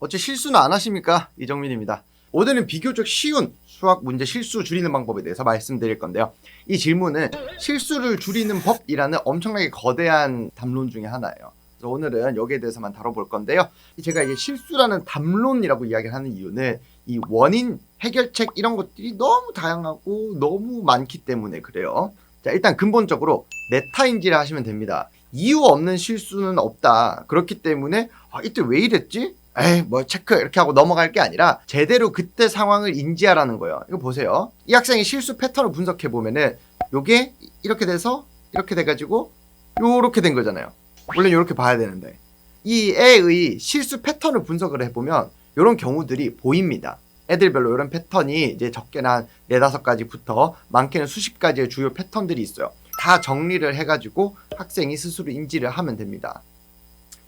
어째 실수는 안 하십니까? 이정민입니다. 오늘은 비교적 쉬운 수학 문제 실수 줄이는 방법에 대해서 말씀드릴 건데요. 이 질문은 실수를 줄이는 법이라는 엄청나게 거대한 담론 중에 하나예요. 그래서 오늘은 여기에 대해서만 다뤄볼 건데요. 제가 이게 실수라는 담론이라고 이야기를 하는 이유는 이 원인, 해결책 이런 것들이 너무 다양하고 너무 많기 때문에 그래요. 자, 일단 근본적으로 메타인지를 하시면 됩니다. 이유 없는 실수는 없다. 그렇기 때문에 이때 왜 이랬지? 에이 뭐 체크 이렇게 하고 넘어갈 게 아니라 제대로 그때 상황을 인지하라는 거예요. 이거 보세요. 이 학생의 실수 패턴을 분석해 보면은 요게 이렇게 돼서 이렇게 돼가지고 요렇게 된 거잖아요. 원래 요렇게 봐야 되는데 이 애의 실수 패턴을 분석을 해보면 요런 경우들이 보입니다. 애들별로 이런 패턴이 이제 적게는 한 4-5가지부터 많게는 수십 가지의 주요 패턴들이 있어요. 다 정리를 해가지고 학생이 스스로 인지를 하면 됩니다.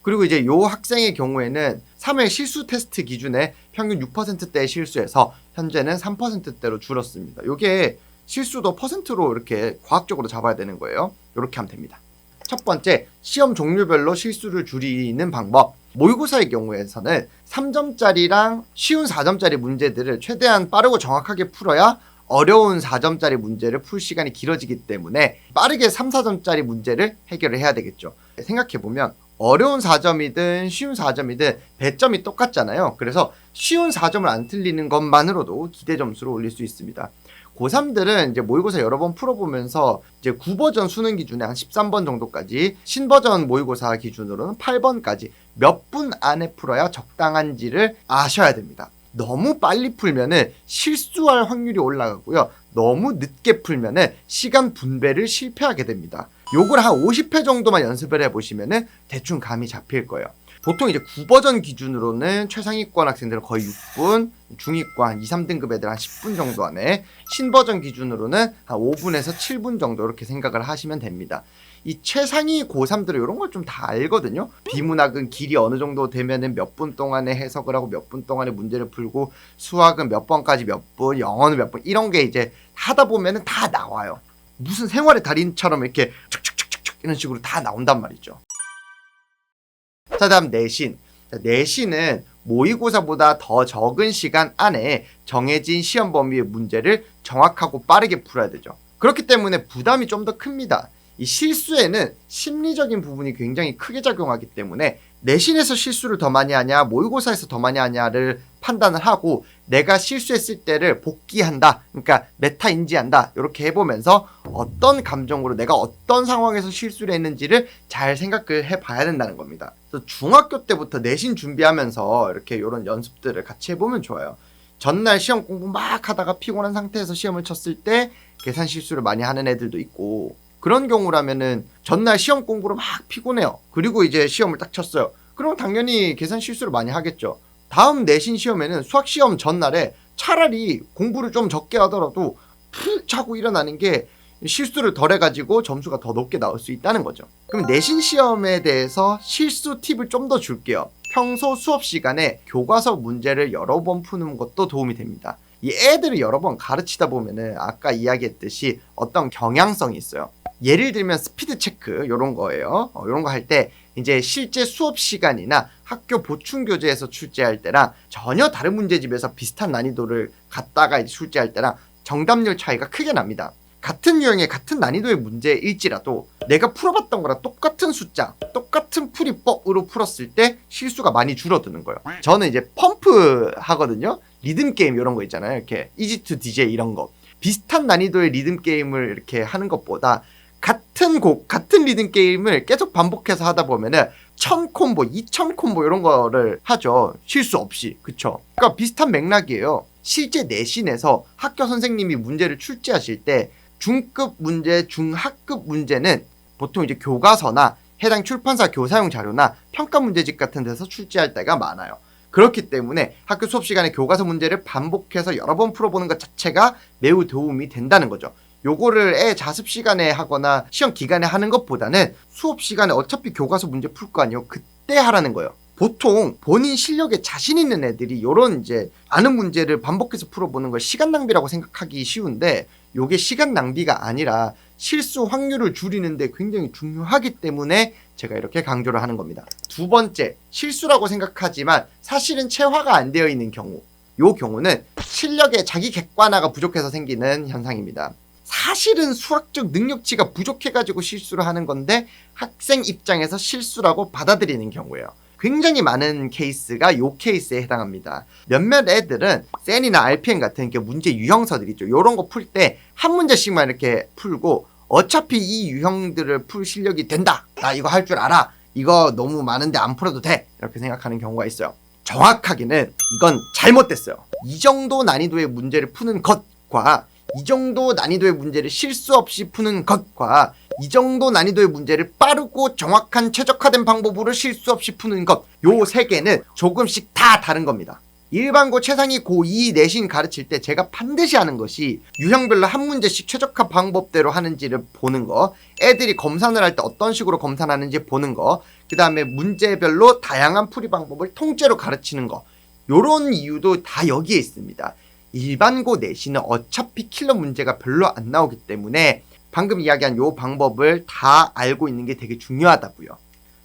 그리고 이제 요 학생의 경우에는 3회 실수 테스트 기준에 평균 6%대의 실수에서 현재는 3%대로 줄었습니다. 요게 실수도 퍼센트로 이렇게 과학적으로 잡아야 되는 거예요. 요렇게 하면 됩니다. 첫 번째, 시험 종류별로 실수를 줄이는 방법. 모의고사의 경우에서는 3점짜리랑 쉬운 4점짜리 문제들을 최대한 빠르고 정확하게 풀어야 어려운 4점짜리 문제를 풀 시간이 길어지기 때문에 빠르게 3, 4점짜리 문제를 해결을 해야 되겠죠. 생각해보면 어려운 4점이든 쉬운 4점이든 배점이 똑같잖아요. 그래서 쉬운 4점을 안 틀리는 것만으로도 기대 점수를 올릴 수 있습니다. 고3들은 이제 모의고사 여러 번 풀어보면서 이제 9버전 수능 기준에 한 13번 정도까지, 신버전 모의고사 기준으로는 8번까지 몇 분 안에 풀어야 적당한지를 아셔야 됩니다. 너무 빨리 풀면은 실수할 확률이 올라가고요. 너무 늦게 풀면은 시간 분배를 실패하게 됩니다. 요걸 한 50회 정도만 연습을 해보시면은 대충 감이 잡힐 거예요. 보통 이제 9버전 기준으로는 최상위권 학생들은 거의 6분, 중위권 한 2, 3등급 애들 한 10분 정도 안에, 신버전 기준으로는 한 5분에서 7분 정도 이렇게 생각을 하시면 됩니다. 이 최상위 고3들은 이런 걸 좀 다 알거든요. 비문학은 길이 어느 정도 되면은 몇 분 동안에 해석을 하고 몇 분 동안에 문제를 풀고, 수학은 몇 번까지 몇 분, 영어는 몇 분, 이런 게 이제 하다 보면은 다 나와요. 무슨 생활의 달인처럼 이렇게 촉촉촉촉 이런 식으로 다 나온단 말이죠. 자, 다음 내신. 내신은 모의고사보다 더 적은 시간 안에 정해진 시험 범위의 문제를 정확하고 빠르게 풀어야 되죠. 그렇기 때문에 부담이 좀 더 큽니다. 이 실수에는 심리적인 부분이 굉장히 크게 작용하기 때문에 내신에서 실수를 더 많이 하냐, 모의고사에서 더 많이 하냐를 판단을 하고 내가 실수했을 때를 복기한다. 그러니까 메타 인지한다. 이렇게 해보면서 어떤 감정으로 내가 어떤 상황에서 실수를 했는지를 잘 생각을 해봐야 된다는 겁니다. 그래서 중학교 때부터 내신 준비하면서 이렇게 이런 연습들을 같이 해보면 좋아요. 전날 시험 공부 막 하다가 피곤한 상태에서 시험을 쳤을 때 계산 실수를 많이 하는 애들도 있고, 그런 경우라면은 전날 시험 공부로 막 피곤해요. 그리고 이제 시험을 딱 쳤어요. 그럼 당연히 계산 실수를 많이 하겠죠. 다음 내신 시험에는 수학 시험 전날에 차라리 공부를 좀 적게 하더라도 푹 자고 일어나는 게 실수를 덜 해가지고 점수가 더 높게 나올 수 있다는 거죠. 그럼 내신 시험에 대해서 실수 팁을 좀 더 줄게요. 평소 수업 시간에 교과서 문제를 여러 번 푸는 것도 도움이 됩니다. 이 애들을 여러 번 가르치다 보면은 아까 이야기했듯이 어떤 경향성이 있어요. 예를 들면 스피드 체크 이런 거예요. 이런 거 할 때 이제 실제 수업 시간이나 학교 보충 교재에서 출제할 때랑 전혀 다른 문제집에서 비슷한 난이도를 갖다가 이제 출제할 때랑 정답률 차이가 크게 납니다. 같은 유형의 같은 난이도의 문제일지라도 내가 풀어봤던 거랑 똑같은 숫자, 똑같은 풀이법으로 풀었을 때 실수가 많이 줄어드는 거예요. 저는 이제 펌프 하거든요. 리듬 게임 이런 거 있잖아요. 이렇게 이지 투 DJ 이런 거. 비슷한 난이도의 리듬 게임을 이렇게 하는 것보다 같은 곡, 같은 리듬 게임을 계속 반복해서 하다 보면은 1000콤보, 2000콤보 이런 거를 하죠. 실수 없이. 그쵸? 그러니까 비슷한 맥락이에요. 실제 내신에서 학교 선생님이 문제를 출제하실 때 중급 문제, 중하급 문제는 보통 이제 교과서나 해당 출판사 교사용 자료나 평가 문제집 같은 데서 출제할 때가 많아요. 그렇기 때문에 학교 수업 시간에 교과서 문제를 반복해서 여러 번 풀어보는 것 자체가 매우 도움이 된다는 거죠. 요거를 애 자습 시간에 하거나 시험 기간에 하는 것보다는 수업 시간에 어차피 교과서 문제 풀 거 아니에요. 그때 하라는 거예요. 보통 본인 실력에 자신 있는 애들이 요런 이제 아는 문제를 반복해서 풀어보는 걸 시간 낭비라고 생각하기 쉬운데, 요게 시간 낭비가 아니라 실수 확률을 줄이는데 굉장히 중요하기 때문에 제가 이렇게 강조를 하는 겁니다. 두 번째, 실수라고 생각하지만 사실은 체화가 안 되어 있는 경우. 요 경우는 실력의 자기 객관화가 부족해서 생기는 현상입니다. 사실은 수학적 능력치가 부족해가지고 실수를 하는 건데 학생 입장에서 실수라고 받아들이는 경우예요. 굉장히 많은 케이스가 요 케이스에 해당합니다. 몇몇 애들은 센이나 RPM 같은 문제 유형서들 있죠. 요런 거 풀 때 한 문제씩만 이렇게 풀고 어차피 이 유형들을 풀 실력이 된다. 나 이거 할 줄 알아. 이거 너무 많은데 안 풀어도 돼. 이렇게 생각하는 경우가 있어요. 정확하게는 이건 잘못됐어요. 이 정도 난이도의 문제를 푸는 것과 이 정도 난이도의 문제를 실수 없이 푸는 것과 이 정도 난이도의 문제를 빠르고 정확한 최적화된 방법으로 실수 없이 푸는 것, 요 세 개는 조금씩 다 다른 겁니다. 일반고 최상위 고2 내신 가르칠 때 제가 반드시 하는 것이 유형별로 한 문제씩 최적화 방법대로 하는지를 보는 거, 애들이 검산을 할 때 어떤 식으로 검산하는지 보는 거, 그 다음에 문제별로 다양한 풀이 방법을 통째로 가르치는 거, 요런 이유도 다 여기에 있습니다. 일반고 내신은 어차피 킬러 문제가 별로 안 나오기 때문에 방금 이야기한 요 방법을 다 알고 있는 게 되게 중요하다고요.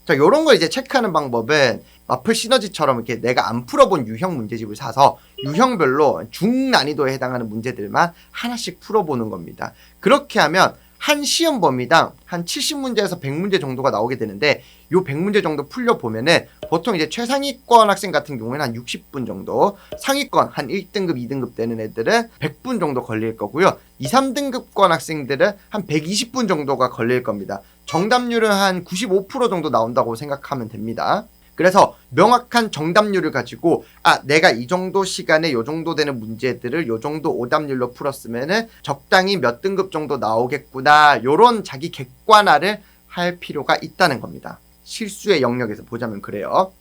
자, 요런 거 이제 체크하는 방법은 마플 시너지처럼 이렇게 내가 안 풀어본 유형 문제집을 사서 유형별로 중난이도에 해당하는 문제들만 하나씩 풀어보는 겁니다. 그렇게 하면 한 시험 범위당 한 70문제에서 100문제 정도가 나오게 되는데 요 100문제 정도 풀려보면은 보통 이제 최상위권 학생 같은 경우에는 한 60분 정도, 상위권 한 1등급, 2등급 되는 애들은 100분 정도 걸릴 거고요. 2, 3등급권 학생들은 한 120분 정도가 걸릴 겁니다. 정답률은 한 95% 정도 나온다고 생각하면 됩니다. 그래서 명확한 정답률을 가지고 내가 이 정도 시간에 요 정도 되는 문제들을 요 정도 오답률로 풀었으면은 적당히 몇 등급 정도 나오겠구나, 요런 자기 객관화를 할 필요가 있다는 겁니다. 실수의 영역에서 보자면 그래요.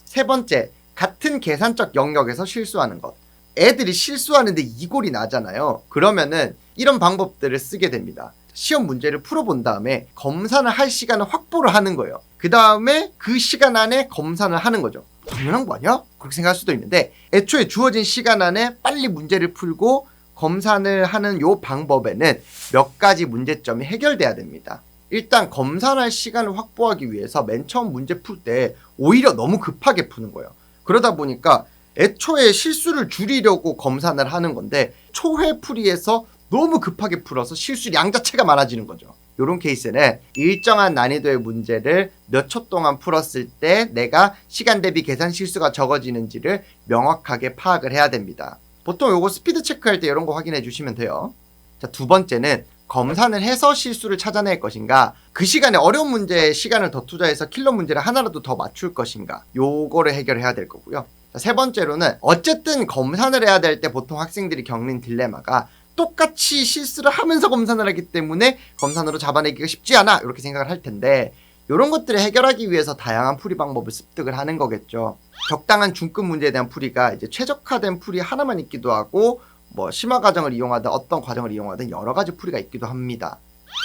세 번째, 같은 계산적 영역에서 실수하는 것. 애들이 실수하는데 이골이 나잖아요. 그러면은 이런 방법들을 쓰게 됩니다. 시험 문제를 풀어본 다음에 검산을 할 시간을 확보를 하는 거예요. 그 다음에 그 시간 안에 검산을 하는 거죠. 당연한 거 아니야? 그렇게 생각할 수도 있는데 애초에 주어진 시간 안에 빨리 문제를 풀고 검산을 하는 요 방법에는 몇 가지 문제점이 해결돼야 됩니다. 일단 검산할 시간을 확보하기 위해서 맨 처음 문제 풀 때 오히려 너무 급하게 푸는 거예요. 그러다 보니까 애초에 실수를 줄이려고 검산을 하는 건데 초회 풀이에서 너무 급하게 풀어서 실수량 자체가 많아지는 거죠. 이런 케이스는 일정한 난이도의 문제를 몇 초 동안 풀었을 때 내가 시간 대비 계산 실수가 적어지는지를 명확하게 파악을 해야 됩니다. 보통 요거 스피드 체크할 때 이런 거 확인해 주시면 돼요. 자, 두 번째는 검산을 해서 실수를 찾아낼 것인가, 그 시간에 어려운 문제에 시간을 더 투자해서 킬러 문제를 하나라도 더 맞출 것인가, 요거를 해결해야 될 거고요. 자, 세 번째로는 어쨌든 검산을 해야 될 때 보통 학생들이 겪는 딜레마가 똑같이 실수를 하면서 검산을 하기 때문에 검산으로 잡아내기가 쉽지 않아, 이렇게 생각을 할 텐데 이런 것들을 해결하기 위해서 다양한 풀이 방법을 습득을 하는 거겠죠. 적당한 중급 문제에 대한 풀이가 이제 최적화된 풀이 하나만 있기도 하고 뭐 심화 과정을 이용하든 어떤 과정을 이용하든 여러 가지 풀이가 있기도 합니다.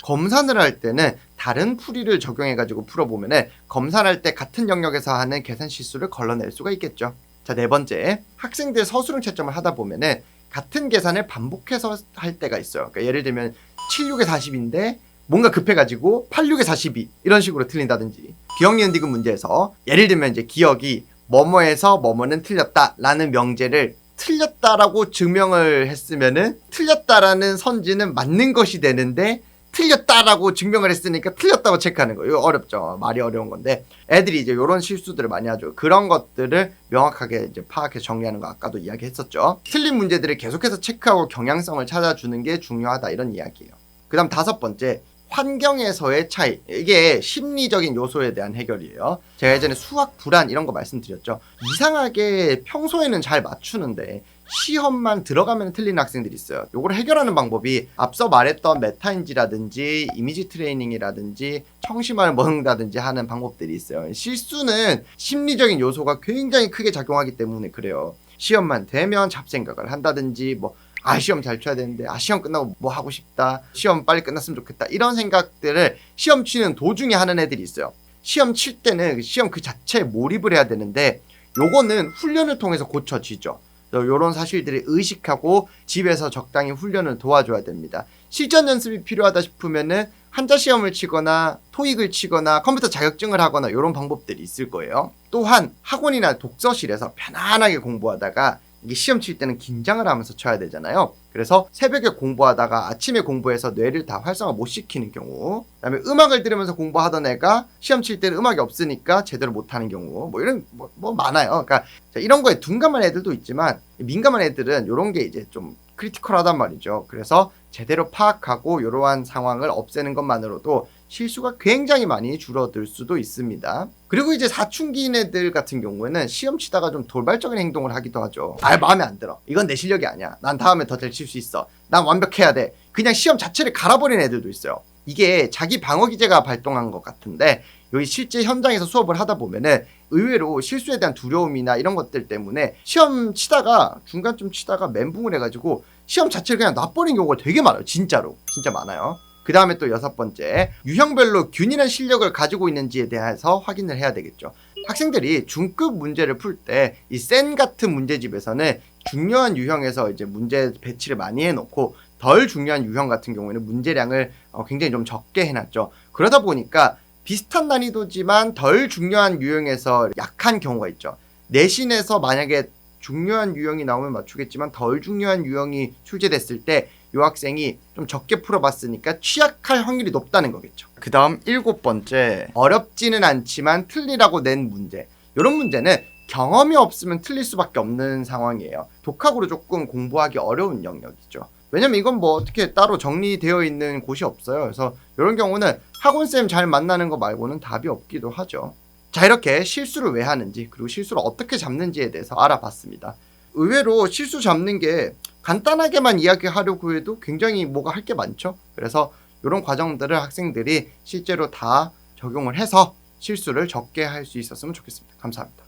검산을 할 때는 다른 풀이를 적용해가지고 풀어보면은 검산할 때 같은 영역에서 하는 계산 실수를 걸러낼 수가 있겠죠. 자, 네 번째, 학생들 서술형 채점을 하다 보면은 같은 계산을 반복해서 할 때가 있어요. 그러니까 예를 들면 7, 6에 40인데 뭔가 급해가지고 8, 6에 42 이런 식으로 틀린다든지, 기억, 니은, 디귿 문제에서 예를 들면 이제 기억이 뭐뭐에서 뭐뭐는 틀렸다라는 명제를 틀렸다라고 증명을 했으면은 틀렸다라는 선지는 맞는 것이 되는데 틀렸다라고 증명을 했으니까 틀렸다고 체크하는 거예요. 이거 어렵죠. 말이 어려운 건데 애들이 이제 이런 실수들을 많이 하죠. 그런 것들을 명확하게 이제 파악해서 정리하는 거 아까도 이야기했었죠. 틀린 문제들을 계속해서 체크하고 경향성을 찾아주는 게 중요하다, 이런 이야기예요. 그 다음 다섯 번째, 환경에서의 차이. 이게 심리적인 요소에 대한 해결이에요. 제가 예전에 수학 불안 이런 거 말씀드렸죠. 이상하게 평소에는 잘 맞추는데 시험만 들어가면 틀리는 학생들이 있어요. 요걸 해결하는 방법이 앞서 말했던 메타인지라든지 이미지 트레이닝이라든지 청심환을 먹는다든지 하는 방법들이 있어요. 실수는 심리적인 요소가 굉장히 크게 작용하기 때문에 그래요. 시험만 되면 잡생각을 한다든지 시험 잘 쳐야 되는데 시험 끝나고 뭐 하고 싶다, 시험 빨리 끝났으면 좋겠다, 이런 생각들을 시험 치는 도중에 하는 애들이 있어요. 시험 칠 때는 시험 그 자체에 몰입을 해야 되는데 요거는 훈련을 통해서 고쳐지죠. 이런 사실들을 의식하고 집에서 적당히 훈련을 도와줘야 됩니다. 실전 연습이 필요하다 싶으면은 한자 시험을 치거나 토익을 치거나 컴퓨터 자격증을 하거나 이런 방법들이 있을 거예요. 또한 학원이나 독서실에서 편안하게 공부하다가 이게 시험 칠 때는 긴장을 하면서 쳐야 되잖아요. 그래서 새벽에 공부하다가 아침에 공부해서 뇌를 다 활성화 못 시키는 경우, 그다음에 음악을 들으면서 공부하던 애가 시험 칠 때는 음악이 없으니까 제대로 못하는 경우, 뭐 이런 뭐 많아요. 그러니까 이런 거에 둔감한 애들도 있지만 민감한 애들은 이런 게 이제 좀 크리티컬하단 말이죠. 그래서 제대로 파악하고 이러한 상황을 없애는 것만으로도 실수가 굉장히 많이 줄어들 수도 있습니다. 그리고 이제 사춘기인 애들 같은 경우에는 시험 치다가 좀 돌발적인 행동을 하기도 하죠. 마음에 안 들어. 이건 내 실력이 아니야. 난 다음에 더 잘 칠 수 있어. 난 완벽해야 돼. 그냥 시험 자체를 갈아버리는 애들도 있어요. 이게 자기 방어 기제가 발동한 것 같은데 여기 실제 현장에서 수업을 하다 보면은 의외로 실수에 대한 두려움이나 이런 것들 때문에 시험 치다가 중간쯤 치다가 멘붕을 해가지고 시험 자체를 그냥 놔버린 경우가 되게 많아요. 진짜로. 진짜 많아요. 그 다음에 또 6번째, 유형별로 균일한 실력을 가지고 있는지에 대해서 확인을 해야 되겠죠. 학생들이 중급 문제를 풀 때 이 센 같은 문제집에서는 중요한 유형에서 이제 문제 배치를 많이 해놓고 덜 중요한 유형 같은 경우에는 문제량을 굉장히 좀 적게 해놨죠. 그러다 보니까 비슷한 난이도지만 덜 중요한 유형에서 약한 경우가 있죠. 내신에서 만약에 중요한 유형이 나오면 맞추겠지만 덜 중요한 유형이 출제됐을 때 이 학생이 좀 적게 풀어봤으니까 취약할 확률이 높다는 거겠죠. 그 다음 7번째, 어렵지는 않지만 틀리라고 낸 문제. 이런 문제는 경험이 없으면 틀릴 수밖에 없는 상황이에요. 독학으로 조금 공부하기 어려운 영역이죠. 왜냐면 이건 뭐 어떻게 따로 정리되어 있는 곳이 없어요. 그래서 이런 경우는 학원쌤 잘 만나는 거 말고는 답이 없기도 하죠. 자, 이렇게 실수를 왜 하는지 그리고 실수를 어떻게 잡는지에 대해서 알아봤습니다. 의외로 실수 잡는 게 간단하게만 이야기하려고 해도 굉장히 뭐가 할 게 많죠. 그래서 이런 과정들을 학생들이 실제로 다 적용을 해서 실수를 적게 할 수 있었으면 좋겠습니다. 감사합니다.